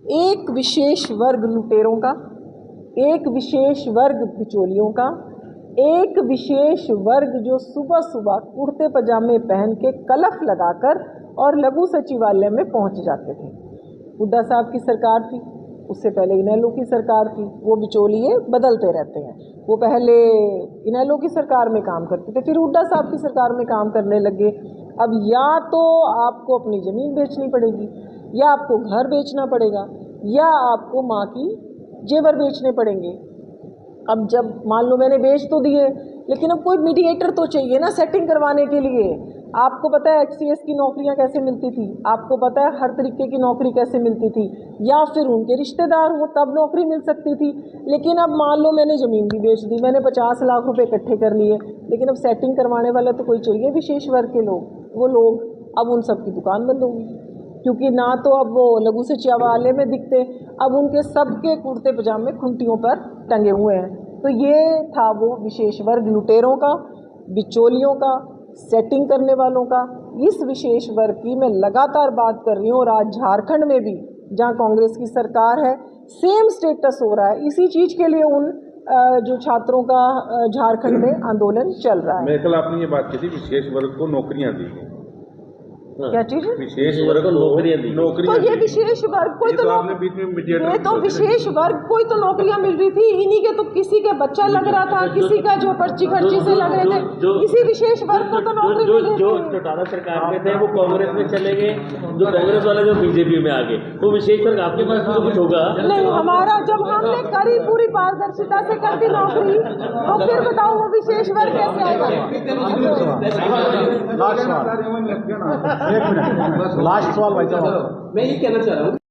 एक विशेष वर्ग लुटेरों का, एक विशेष वर्ग बिचौलियों का, एक विशेष वर्ग जो सुबह सुबह कुर्ते पजामे पहन के कलफ लगाकर और लघु सचिवालय में पहुंच जाते थे। हुड्डा साहब की सरकार थी, उससे पहले इनेलो की सरकार थी। वो बिचौलिए बदलते रहते हैं। वो पहले इनेलो की सरकार में काम करते थे, फिर हुड्डा साहब की सरकार में काम करने लगे। अब या तो आपको अपनी ज़मीन बेचनी पड़ेगी, या आपको घर बेचना पड़ेगा, या आपको माँ की जेवर बेचने पड़ेंगे। अब जब मान लो मैंने बेच तो दिए, लेकिन अब कोई मीडिएटर तो चाहिए ना सेटिंग करवाने के लिए। आपको पता है HCS की नौकरियां कैसे मिलती थी, आपको पता है हर तरीके की नौकरी कैसे मिलती थी, या फिर उनके रिश्तेदार हो तब नौकरी मिल सकती थी। लेकिन अब मान लो मैंने ज़मीन भी बेच दी, मैंने 50 लाख रुपए इकट्ठे कर लिए, लेकिन अब सेटिंग करवाने वाला तो कोई चाहिए विशेष वर्ग के लोग। वो लोग अब उन सब की दुकान बंद होगी, क्योंकि ना तो अब वो लघु सचिवालय में दिखते, अब उनके सबके कुर्ते पजामे खुंटियों पर टंगे हुए हैं। तो ये था वो विशेष वर्ग लुटेरों का, बिचौलियों का, सेटिंग करने वालों का। इस विशेष वर्ग की मैं लगातार बात कर रही हूँ, और आज झारखंड में भी जहाँ कांग्रेस की सरकार है सेम स्टेटस हो रहा है। इसी चीज़ के लिए उन जो छात्रों का झारखंड में आंदोलन चल रहा है। मैं कल आपने ये बात की थी विशेष वर्ग को नौकरियां दी, क्या चीज? विशेष वर्ग को नौकरियां दी। तो ये विशेश वर्ग कोई तो ये तो विशेष वर्ग कोई तो नौकरियां मिल रही थी, इन्हीं के तो किसी के बच्चा लग रहा था, किसी का जो पर्ची खर्ची से लग रहे थे, इसी विशेष वर्ग को तो नौकरी मिल रही थी। जो चौटाला सरकार में थे वो कांग्रेस में चले गए, जो कांग्रेस वाले जो बीजेपी में आ गए, वो विशेष वर्ग आपके पास तो कुछ होगा नहीं। हमारा जब हमने करी पूरी पारदर्शिता से कर दी नौकरी, तो फिर बताओ वो विशेष वर्ग कैसे आएगा? लास्ट सवाल भाई साहब, मैं ये कहना चाह रहा हूँ